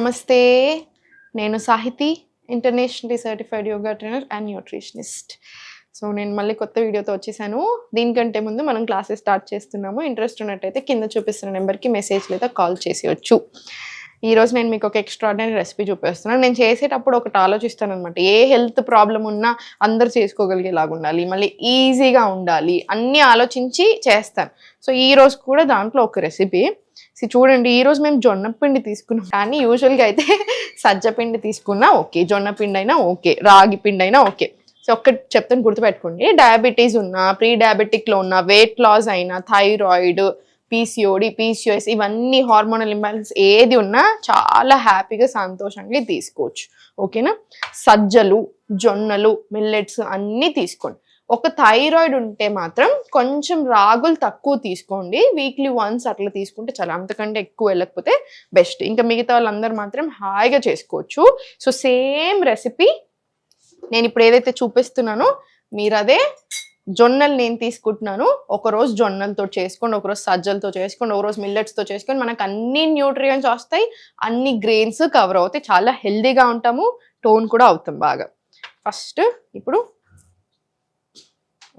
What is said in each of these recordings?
నమస్తే, నేను Sahithi, internationally certified yoga trainer and nutritionist. So నేను మళ్ళీ కొత్త వీడియోతో వచ్చేసాను. దీనికంటే ముందు మనం క్లాసెస్ స్టార్ట్ చేస్తున్నాము. ఇంట్రెస్ట్ ఉన్నట్టయితే కింద చూపిస్తున్న నెంబర్కి మెసేజ్ లేదా కాల్ చేసేయచ్చు. ఈరోజు నేను మీకు ఒక ఎక్స్ట్రాడినరీ రెసిపీ చూపిస్తున్నాను. నేను చేసేటప్పుడు ఒకటి ఆలోచిస్తాను అనమాట. ఏ హెల్త్ ప్రాబ్లం ఉన్నా అందరు చేసుకోగలిగేలాగా ఉండాలి, మళ్ళీ ఈజీగా ఉండాలి అన్నీ ఆలోచించి చేస్తాను. సో ఈరోజు కూడా దాంట్లో ఒక రెసిపీ చూడండి. ఈరోజు మేము జొన్న పిండి తీసుకున్నాం, కానీ యూజువల్గా అయితే సజ్జ పిండి తీసుకున్నా ఓకే, జొన్న పిండి అయినా ఓకే, రాగి పిండి అయినా ఓకే. సో ఒక్కటి చెప్తాను, గుర్తుపెట్టుకోండి. డయాబెటీస్ ఉన్నా, ప్రీ డయాబెటిక్లో ఉన్న, వెయిట్ లాస్ అయినా, థైరాయిడ్, పీసీఓడి, పీసీఓఎస్, ఇవన్నీ హార్మోనల్ ఇంబ్యాలెన్స్ ఏది ఉన్నా చాలా హ్యాపీగా సంతోషంగా తీసుకోవచ్చు. ఓకేనా? సజ్జలు, జొన్నలు, మిల్లెట్స్ అన్నీ తీసుకోండి. ఒక థైరాయిడ్ ఉంటే మాత్రం కొంచెం రాగులు తక్కువ తీసుకోండి. వీక్లీ వన్స్ అట్లా తీసుకుంటే చాలా, అంతకంటే ఎక్కువ వెళ్ళకపోతే బెస్ట్. ఇంకా మిగతా వాళ్ళందరూ మాత్రం హాయిగా చేసుకోవచ్చు. సో సేమ్ రెసిపీ నేను ఇప్పుడు ఏదైతే చూపిస్తున్నానో మీరు అదే జొన్నలు నేను తీసుకుంటున్నాను. ఒకరోజు జొన్నలతో చేసుకోండి, ఒకరోజు సజ్జలతో చేసుకోండి, ఒకరోజు మిల్లెట్స్తో చేసుకోండి. మనకు అన్ని న్యూట్రియంట్స్ వస్తాయి, అన్ని గ్రెయిన్స్ కవర్ అవుతాయి, చాలా హెల్దీగా ఉంటాము, టోన్ కూడా అవుతాం బాగా. ఫస్ట్ ఇప్పుడు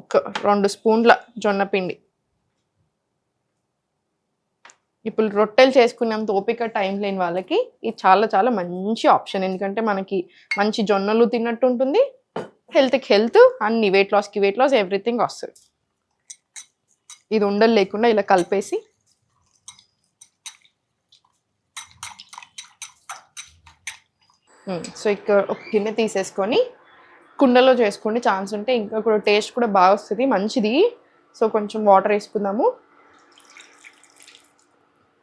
ఒక 2 స్పూన్ల జొన్న పిండి. ఇప్పుడు రొట్టెలు చేసుకునేంత ఓపిక టైం లేని వాళ్ళకి ఇది చాలా చాలా మంచి ఆప్షన్. ఎందుకంటే మనకి మంచి జొన్నలు తిన్నట్టు ఉంటుంది, హెల్త్కి హెల్త్, అన్ని వెయిట్ లాస్ ఎవ్రీథింగ్ వస్తుంది. ఇది ఉండలు లేకుండా ఇలా కలిపేసి సో ఇక్కడ ఒక గిన్నె తీసేసుకొని కుండలో చేసుకోండి, ఛాన్స్ ఉంటే ఇంకా కూడా టేస్ట్ కూడా బాగా వస్తుంది, మంచిది. సో కొంచెం వాటర్ వేసుకుందాము.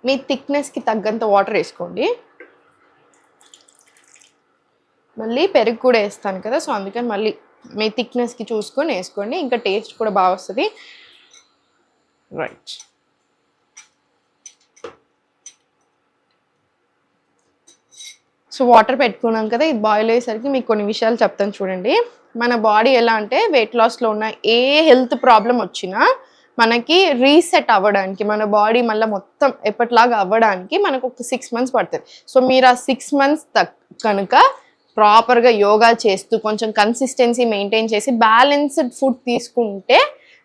మీ థిక్నెస్కి తగ్గంత వాటర్ వేసుకోండి. మళ్ళీ పెరుగు కూడా వేస్తాను కదా, సో అందుకని మళ్ళీ మీ థిక్నెస్కి చూసుకొని వేసుకోండి, ఇంకా టేస్ట్ కూడా బాగా వస్తుంది. రైట్, సో వాటర్ పెట్టుకున్నాం కదా, ఇది బాయిల్ అయ్యేసరికి మీకు కొన్ని విషయాలు చెప్తాను చూడండి. మన బాడీ ఎలా అంటే వెయిట్ లాస్లో ఉన్న ఏ హెల్త్ ప్రాబ్లం వచ్చినా మనకి రీసెట్ అవ్వడానికి, మన బాడీ మళ్ళీ మొత్తం ఎప్పటిలాగా అవ్వడానికి మనకు ఒక 6 months పడుతుంది. సో మీరు ఆ 6 months కనుక ప్రాపర్గా యోగా చేస్తూ కొంచెం కన్సిస్టెన్సీ మెయింటైన్ చేసి బ్యాలెన్స్డ్ ఫుడ్ తీసుకుంటే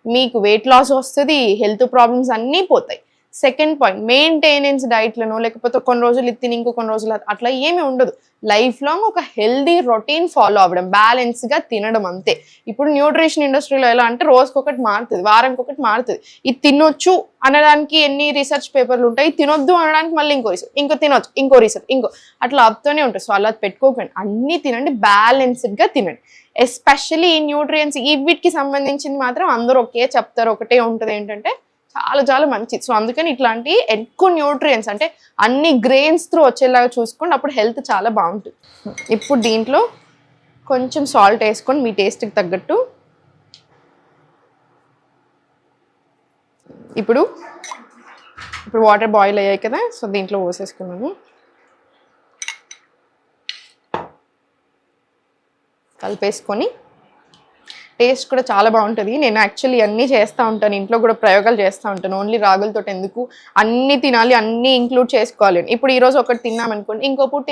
మీకు వెయిట్ లాస్ వస్తుంది, హెల్త్ ప్రాబ్లమ్స్ అన్నీ పోతాయి. సెకండ్ పాయింట్, మెయింటెనెన్స్ డైట్లను లేకపోతే కొన్ని రోజులు ఇది తిని ఇంకో కొన్ని రోజులు అట్లా ఏమీ ఉండదు. లైఫ్ లాంగ్ ఒక హెల్దీ రొటీన్ ఫాలో అవ్వడం, బ్యాలెన్స్గా తినడం అంతే. ఇప్పుడు న్యూట్రిషన్ ఇండస్ట్రీలో ఎలా అంటే రోజుకొకటి మారుతుంది, వారానికి ఒకటి మారుతుంది. ఇది తినొచ్చు అనడానికి ఎన్ని రీసెర్చ్ పేపర్లు ఉంటాయి, తినొద్దు అనడానికి మళ్ళీ ఇంకో రీసెర్చ్, ఇంకో తినొచ్చు ఇంకో రీసెర్చ్, ఇంకో అట్లా అవుతూనే ఉంటుంది. సో అలా పెట్టుకోకండి, అన్నీ తినండి, బ్యాలెన్స్డ్గా తినండి. ఎస్పెషల్లీ ఈ న్యూట్రియంట్స్ ఈ వీటికి సంబంధించింది మాత్రం అందరూ ఒకే చెప్తారు, ఒకటే ఉంటుంది, ఏంటంటే చాలా చాలా మంచిది. సో అందుకని ఇట్లాంటి ఎక్కువ న్యూట్రియంట్స్ అంటే అన్ని గ్రెయిన్స్ త్రూ వచ్చేలాగా చూసుకోండి, అప్పుడు హెల్త్ చాలా బాగుంటుంది. ఇప్పుడు దీంట్లో కొంచెం సాల్ట్ వేసుకొని మీ టేస్ట్కి తగ్గట్టు. ఇప్పుడు వాటర్ బాయిల్ అయ్యాయి కదా, సో దీంట్లో పోసేసుకున్నాను. కలిపేసుకొని టేస్ట్ కూడా చాలా బాగుంటుంది. నేను యాక్చువల్లీ అన్నీ చేస్తూ ఉంటాను, ఇంట్లో కూడా ప్రయోగాలు చేస్తూ ఉంటాను. ఓన్లీ రాగులతో ఎందుకు, అన్నీ తినాలి, అన్నీ ఇంక్లూడ్ చేసుకోవాలి. ఇప్పుడు ఈరోజు ఒకటి తిన్నామనుకోండి, ఇంకో పూట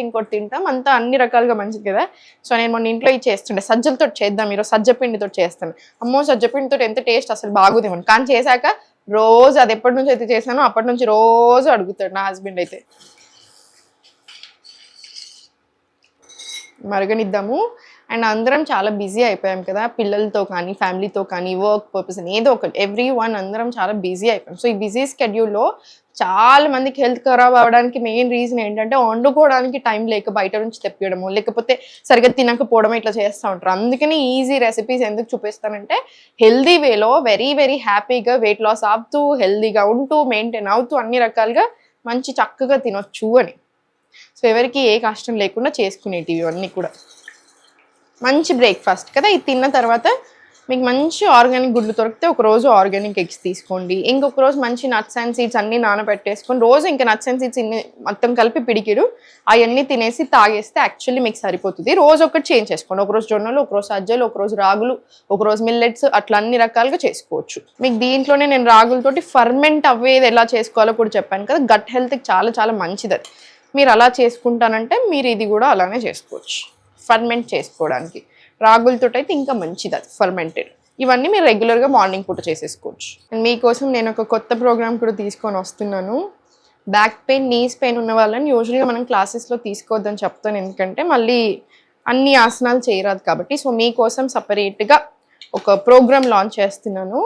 ఇంకోటి తింటాం, అంతా అన్ని రకాలుగా మంచిది కదా. సో నేను మొన్న ఇంట్లో ఇది చేస్తుండే, సజ్జలతో చేద్దాం, ఈరోజు సజ్జపిండితో చేస్తాను. అమ్మో సజ్జపిండితో ఎంత టేస్ట్, అసలు బాగుందేమో. కానీ చేశాక రోజు అది ఎప్పటి నుంచి అయితే చేశానో అప్పటి నుంచి రోజు అడుగుతాడు నా హస్బెండ్. అయితే మరగనిద్దాము. అండ్ అందరం చాలా బిజీ అయిపోయాం కదా, పిల్లలతో కానీ ఫ్యామిలీతో కానీ వర్క్ పర్పస్ ఏదో ఒకటి, everyone అందరం చాలా బిజీ అయిపోయాం. సో ఈ బిజీ స్కెడ్యూల్లో చాలా మందికి హెల్త్ ఖరాబ్ అవ్వడానికి మెయిన్ రీజన్ ఏంటంటే వండుకోవడానికి టైం లేక బయట నుంచి తెప్పియడము, లేకపోతే సరిగ్గా తినకపోవడం, ఇట్లా చేస్తూ ఉంటారు. అందుకని ఈజీ రెసిపీస్ ఎందుకు చూపిస్తానంటే హెల్దీ వేలో వెరీ వెరీ హ్యాపీగా వెయిట్ లాస్ అవుతూ, హెల్దీగా ఉంటూ, మెయింటైన్ అవుతూ, అన్ని రకాలుగా మంచి చక్కగా తినొచ్చు అని. సో ఎవరికి ఏ కష్టం లేకుండా చేసుకునేటివి ఇవన్నీ కూడా. మంచి బ్రేక్ఫాస్ట్ కదా. ఇది తిన్న తర్వాత మీకు మంచి ఆర్గానిక్ గుడ్లు దొరికితే ఒకరోజు ఆర్గానిక్ ఎగ్స్ తీసుకోండి, ఇంకొక రోజు మంచి నట్స్ అండ్ సీడ్స్ అన్నీ నానబెట్టేసుకొని రోజు ఇంకా నట్స్ అండ్ సీడ్స్ ఇన్ని మొత్తం కలిపి పిడికిడు అవన్నీ తినేసి తాగేస్తే యాక్చువల్లీ మీకు సరిపోతుంది. రోజు ఒకటి చేంజ్ చేసుకోండి, ఒకరోజు జొన్నలు, ఒకరోజు సజ్జలు, ఒకరోజు రాగులు, ఒకరోజు మిల్లెట్స్, అట్లా అన్ని రకాలుగా చేసుకోవచ్చు. మీకు దీంట్లోనే నేను రాగులతోటి ఫర్మెంట్ అవ్వేది ఎలా చేసుకోవాలో కూడా చెప్పాను కదా. గట్ హెల్త్కి చాలా చాలా మంచిది అది. మీరు అలా చేసుకుంటానంటే మీరు ఇది కూడా అలానే చేసుకోవచ్చు ఫర్మెంట్ చేసుకోవడానికి. రాగులతో అయితే ఇంకా మంచిది అది ఫర్మెంటెడ్. ఇవన్నీ మీరు రెగ్యులర్గా మార్నింగ్ పూట చేసేసుకోవచ్చు. మీకోసం నేను ఒక కొత్త ప్రోగ్రామ్ కూడా తీసుకొని వస్తున్నాను. బ్యాక్ పెయిన్, నీస్ పెయిన్ ఉన్న వాళ్ళని యూజువల్గా మనం క్లాసెస్లో తీసుకోవద్దని చెప్తాను, ఎందుకంటే మళ్ళీ అన్ని ఆసనాలు చేయరాదు కాబట్టి. సో మీకోసం సపరేట్గా ఒక ప్రోగ్రామ్ లాంచ్ చేస్తున్నాను.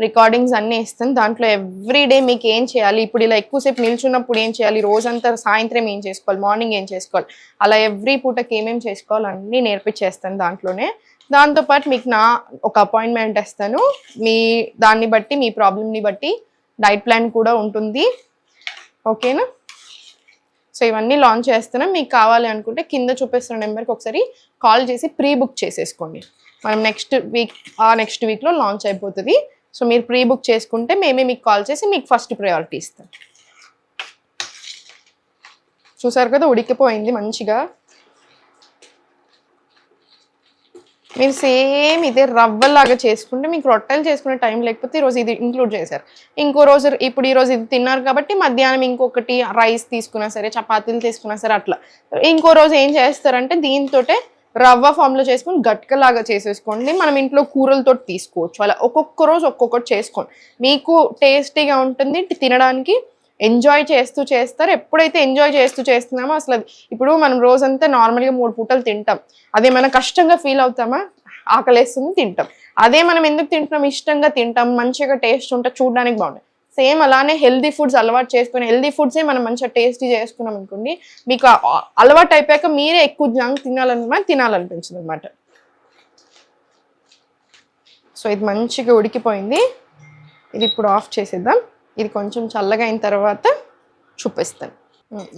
రికార్డింగ్స్ అన్నీ ఇస్తాను. దాంట్లో ఎవ్రీడే మీకు ఏం చేయాలి, ఇప్పుడు ఇలా ఎక్కువసేపు నిల్చున్నప్పుడు ఏం చేయాలి, రోజంతా సాయంత్రం ఏం చేసుకోవాలి, మార్నింగ్ ఏం చేసుకోవాలి, అలా ఎవ్రీ పూటకి ఏమేమి చేసుకోవాలి అన్నీ నేర్పించేస్తాను దాంట్లోనే. దాంతోపాటు మీకు నా ఒక అపాయింట్మెంట్ ఇస్తాను. మీ దాన్ని బట్టి, మీ ప్రాబ్లమ్ని బట్టి డైట్ ప్లాన్ కూడా ఉంటుంది. ఓకేనా? సో ఇవన్నీ లాంచ్ చేస్తున్నాం. మీకు కావాలి అనుకుంటే కింద చూపిస్తున్న నెంబర్కి ఒకసారి కాల్ చేసి ప్రీ బుక్ చేసేసుకోండి. మనం నెక్స్ట్ వీక్లో లాంచ్ అయిపోతుంది. సో మీరు ప్రీ బుక్ చేసుకుంటే మేమే మీకు కాల్ చేసి మీకు ఫస్ట్ ప్రయారిటీ ఇస్తాం. చూసారు కదా, ఉడికిపోయింది మంచిగా. మీరు సేమ్ ఇదే రవ్వలాగా చేసుకుంటే మీకు రొట్టెలు చేసుకునే టైం లేకపోతే ఈరోజు ఇది ఇంక్లూడ్ చేశారు. ఇంకో రోజు ఇప్పుడు ఈరోజు ఇది తిన్నారు కాబట్టి మధ్యాహ్నం ఇంకొకటి రైస్ తీసుకున్నా సరే, చపాతీలు తీసుకున్నా సరే, అట్లా ఇంకో రోజు ఏం చేస్తారంటే దీంతోటే రవ్వ ఫామ్లో చేసుకొని గట్కలాగా చేసేసుకోండి. మనం ఇంట్లో కూరలతో తీసుకోవచ్చు. అలా ఒక్కొక్క రోజు ఒక్కొక్కటి చేసుకోండి. మీకు టేస్టీగా ఉంటుంది, తినడానికి ఎంజాయ్ చేస్తూ చేస్తారు. ఎప్పుడైతే ఎంజాయ్ చేస్తూ చేస్తున్నామో అసలు అది, ఇప్పుడు మనం రోజంతా నార్మల్గా 3 పూటలు తింటాం, అదే మనం కష్టంగా ఫీల్ అవుతామా, ఆకలేస్తుంది తింటాం. అదే మనం ఎందుకు తింటున్నాం, ఇష్టంగా తింటాం, మంచిగా టేస్ట్ ఉంటే చూడడానికి బాగుంటుంది. సేమ్ అలానే హెల్దీ ఫుడ్స్ అలవాటు చేసుకుని హెల్దీ ఫుడ్సే మనం మంచిగా టేస్టీ చేసుకున్నాం అనుకోండి, మీకు అలవాటు అయిపోయాక మీరే ఎక్కువ జంక్ తినాలనిపించింది అనమాట. సో ఇది మంచిగా ఉడికిపోయింది. ఇది ఇప్పుడు ఆఫ్ చేసేద్దాం. ఇది కొంచెం చల్లగా అయిన తర్వాత చూపిస్తాను.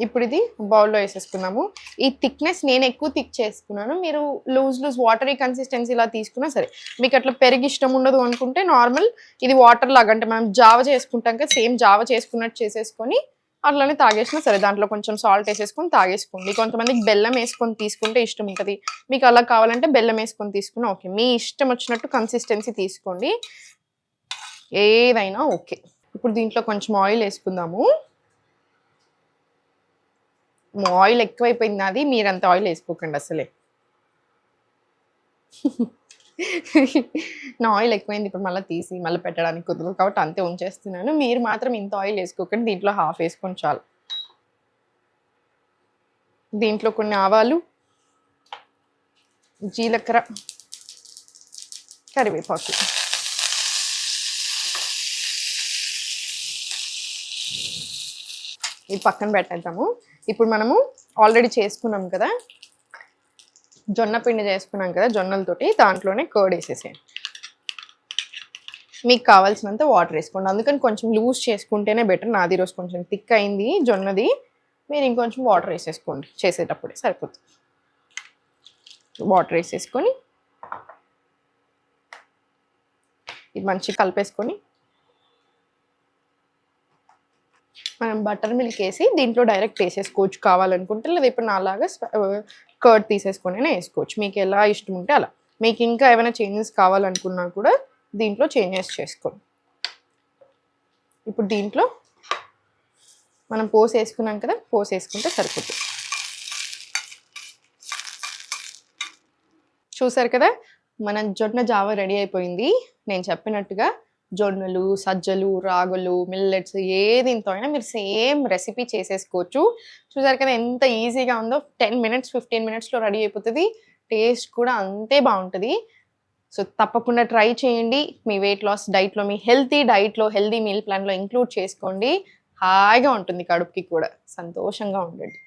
ఇప్పుడు ఇది బౌల్లో వేసేసుకున్నాము. ఈ థిక్నెస్ నేను ఎక్కువ థిక్ చేసుకున్నాను. మీరు లూజ్ వాటరీ కన్సిస్టెన్సీ ఇలా తీసుకున్నా సరే. మీకు అట్లా పెరుగు ఇష్టం ఉండదు అనుకుంటే నార్మల్ ఇది వాటర్ లాగా, అంటే మనం జావ చేసుకుంటాం కదా, సేమ్ జావ చేసుకున్నట్టు చేసేసుకొని అట్లానే తాగేసినా సరే. దాంట్లో కొంచెం సాల్ట్ వేసేసుకొని తాగేసుకోండి. కొంతమందికి బెల్లం వేసుకొని తీసుకుంటే ఇష్టం ఉంటుంది. మీకు అలా కావాలంటే బెల్లం వేసుకొని తీసుకున్నా ఓకే. మీ ఇష్టం వచ్చినట్టు కన్సిస్టెన్సీ తీసుకోండి, ఏదైనా ఓకే. ఇప్పుడు దీంట్లో కొంచెం ఆయిల్ వేసుకుందాము. ఆయిల్ ఎక్కువైపోయింది అది, మీరంత ఆయిల్ వేసుకోకండి అసలే. నా ఆయిల్ ఎక్కువైంది, ఇప్పుడు మళ్ళీ తీసి మళ్ళీ పెట్టడానికి కుదరదు కాబట్టి అంతే ఉంచేస్తున్నాను. మీరు మాత్రం ఇంత ఆయిల్ వేసుకోకండి, దీంట్లో హాఫ్ వేసుకొని చాలు. దీంట్లో కొన్ని ఆవాలు, జీలకర్ర, కరివేపాకు, ఇది పక్కన పెట్టేద్దాము. ఇప్పుడు మనము ఆల్రెడీ చేసుకున్నాం కదా, జొన్న పిండి చేసుకున్నాం కదా జొన్నలతోటి, దాంట్లోనే కర్డ్ వేసేసేయండి. మీకు కావాల్సినంత వాటర్ వేసుకోండి. అందుకని కొంచెం లూజ్ చేసుకుంటేనే బెటర్. నాది ఈరోజు కొంచెం థిక్ అయింది జొన్నది, మీరు ఇంకొంచెం వాటర్ వేసేసుకోండి, చేసేటప్పుడే సరిపోతుంది. వాటర్ వేసేసుకొని ఇది మంచిగా కలిపేసుకొని మనం బటర్ మిల్క్ వేసి దీంట్లో డైరెక్ట్ వేసేసుకోవచ్చు కావాలనుకుంటే, లేదా ఇప్పుడు నాలాగా కర్డ్ తీసేసుకొని వేసుకోవచ్చు. మీకు ఎలా ఇష్టం ఉంటే అలా. మీకు ఇంకా ఏమైనా చేంజెస్ కావాలనుకున్నా కూడా దీంట్లో చేంజెస్ చేసుకోండి. ఇప్పుడు దీంట్లో మనం పోసేసుకున్నాం కదా, పోసేసుకుంటే సరిపోతుంది. చూసారు కదా, మన జొన్న జావ రెడీ అయిపోయింది. నేను చెప్పినట్టుగా జొన్నలు, సజ్జలు, రాగులు, మిల్లెట్స్ దీంతో అయినా మీరు సేమ్ రెసిపీ చేసేసుకోవచ్చు. చూసారు కదా ఎంత ఈజీగా ఉందో. 10 minutes 15 minutesలో రెడీ అయిపోతుంది. టేస్ట్ కూడా అంతే బాగుంటుంది. సో తప్పకుండా ట్రై చేయండి. మీ వెయిట్ లాస్ డైట్లో, మీ హెల్తీ డైట్లో, హెల్తీ మీల్ ప్లాన్లో ఇంక్లూడ్ చేసుకోండి. హాయిగా ఉంటుంది, కడుపుకి కూడా సంతోషంగా ఉండండి.